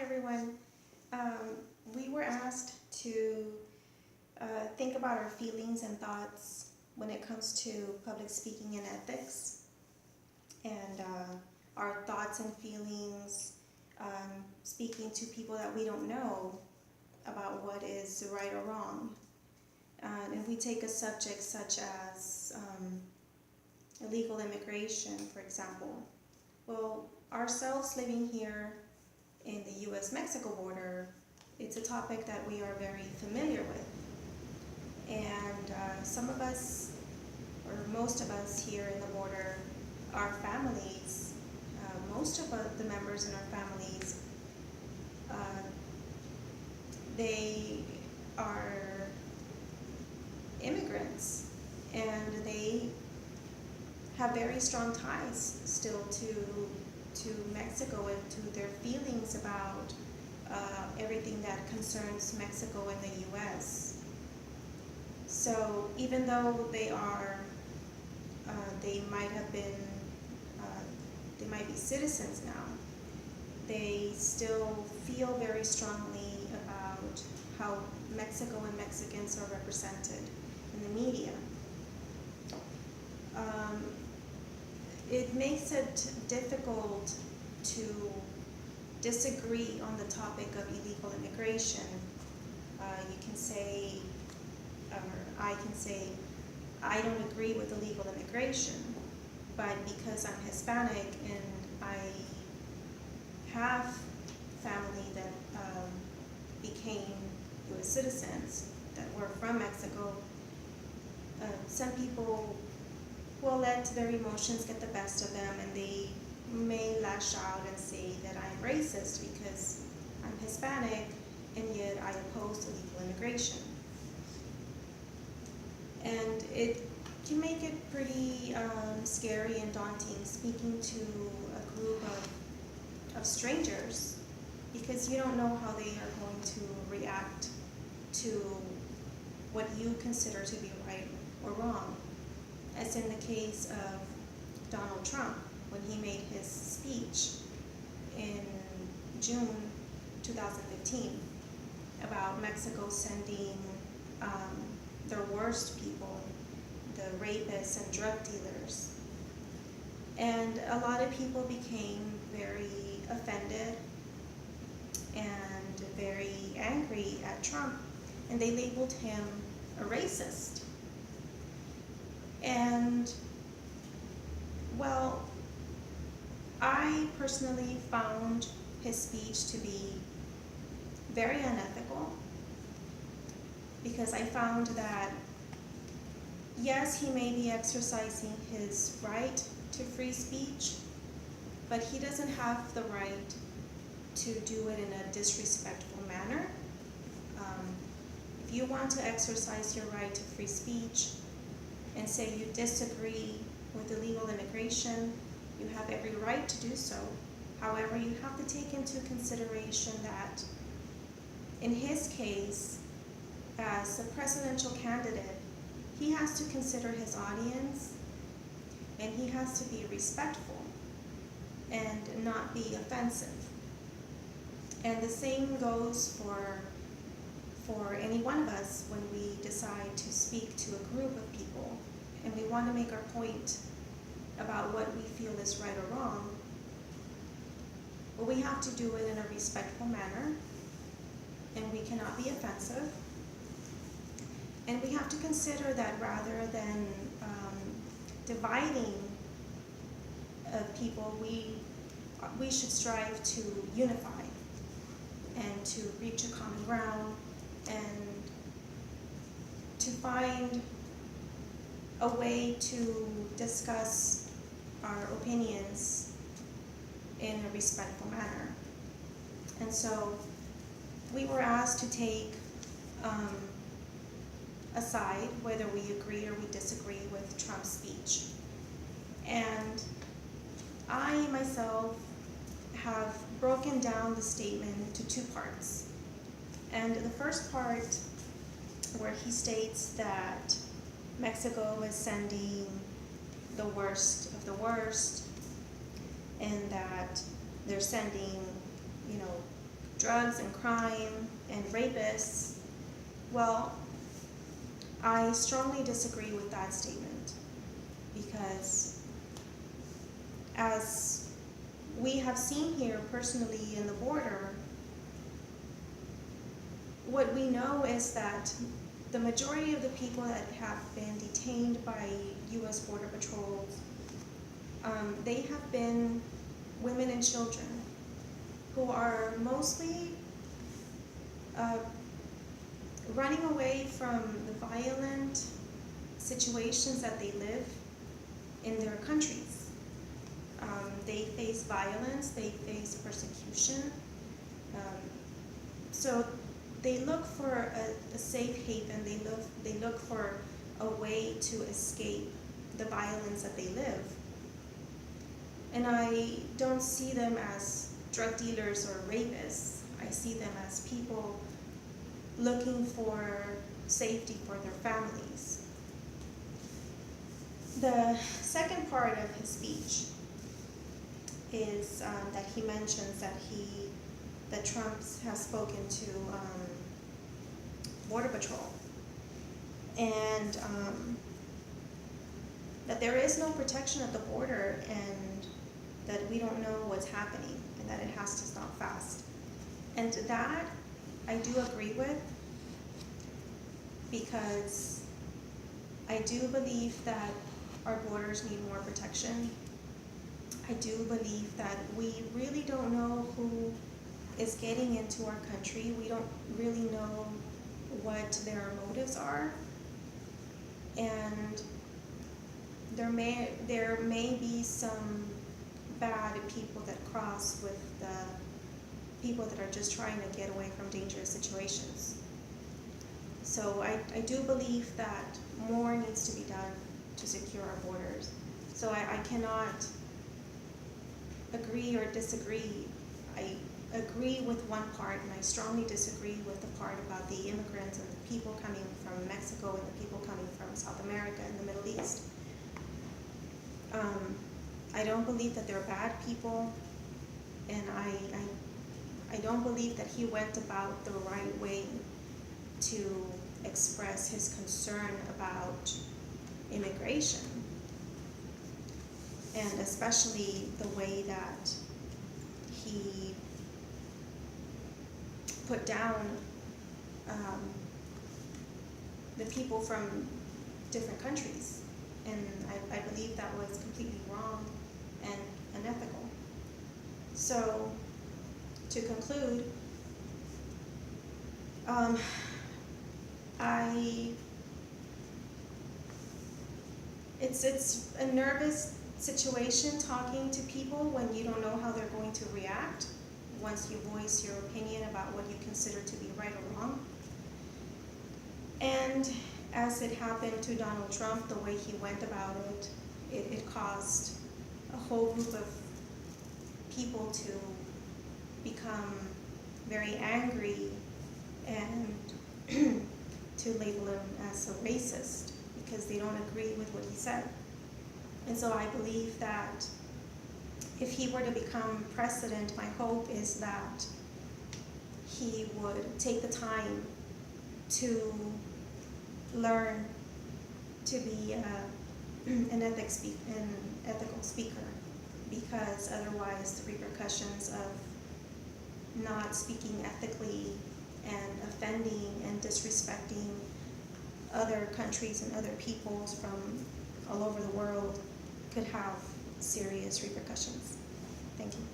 everyone. We were asked to think about our feelings and thoughts when it comes to public speaking and ethics, and our thoughts and feelings speaking to people that we don't know about what is right or wrong. And we take a subject such as illegal immigration, for example. Well, ourselves living here in the U.S.-Mexico border, it's a topic that we are very familiar with. And some of us, or most of us here in the border, our families, most of the members in our families, they are immigrants, and they have very strong ties still to Mexico and to their feelings about everything that concerns Mexico and the U.S. So even though they might have been, they might be citizens now, they still feel very strongly about how Mexico and Mexicans are represented in the media. It makes it difficult to disagree on the topic of illegal immigration. You can say, or I can say, I don't agree with illegal immigration, but because I'm Hispanic and I have family that became U.S. citizens that were from Mexico, some people will let their emotions get the best of them, and they may lash out and say that I'm racist because I'm Hispanic and yet I oppose illegal immigration. And it can make it pretty scary and daunting speaking to a group of strangers, because you don't know how they are going to react to what you consider to be right or wrong. As in the case of Donald Trump, when he made his speech in June 2015 about Mexico sending their worst people, the rapists and drug dealers. And a lot of people became very offended and very angry at Trump, and they labeled him a racist. And, well, I personally found his speech to be very unethical, because I found that, yes, he may be exercising his right to free speech, but he doesn't have the right to do it in a disrespectful manner. If you want to exercise your right to free speech and say you disagree with illegal immigration, you have every right to do so. However, you have to take into consideration that in his case, as a presidential candidate, he has to consider his audience, and he has to be respectful and not be offensive. And the same goes for any one of us when we decide to speak to a group of people and we want to make our point about what we feel is right or wrong. Well, we have to do it in a respectful manner, and we cannot be offensive. And we have to consider that rather than dividing people, we should strive to unify and to reach a common ground and to find a way to discuss our opinions in a respectful manner. And so we were asked to take aside whether we agree or we disagree with Trump's speech. And I myself have broken down the statement into two parts. And the first part, where he states that Mexico is sending the worst of the worst, and that they're sending, drugs and crime and rapists, well, I strongly disagree with that statement, because as we have seen here personally in the border, what we know is that the majority of the people that have been detained by U.S. Border Patrol, they have been women and children who are mostly running away from the violent situations that they live in their countries. They face violence, they face persecution. So they look for a safe haven, they look for a way to escape the violence that they live. And I don't see them as drug dealers or rapists. I see them as people looking for safety for their families. The second part of his speech is that he mentions that Trump has spoken to Border Patrol, and that there is no protection at the border, and that we don't know what's happening, and that it has to stop fast. And that I do agree with, because I do believe that our borders need more protection. I do believe that we really don't know who is getting into our country. We don't really know what their motives are, and there may be some bad people that cross with the people that are just trying to get away from dangerous situations. So I do believe that more needs to be done to secure our borders. So I cannot agree or disagree. I agree with one part, and I strongly disagree with the part about the immigrants and the people coming from Mexico and the people coming from South America and the Middle East. I don't believe that they're bad people, and I don't believe that he went about the right way to express his concern about immigration, and especially the way that he put down the people from different countries. And I believe that was completely wrong and unethical. So, to conclude, it's a nervous situation talking to people when you don't know how they're going to react once you voice your opinion about what you consider to be right or wrong. And as it happened to Donald Trump, the way he went about it caused a whole group of people to become very angry and to label him as a racist because they don't agree with what he said. And so I believe that if he were to become president, my hope is that he would take the time to learn to be an ethical speaker, because otherwise the repercussions of not speaking ethically and offending and disrespecting other countries and other peoples from all over the world could have serious repercussions. Thank you.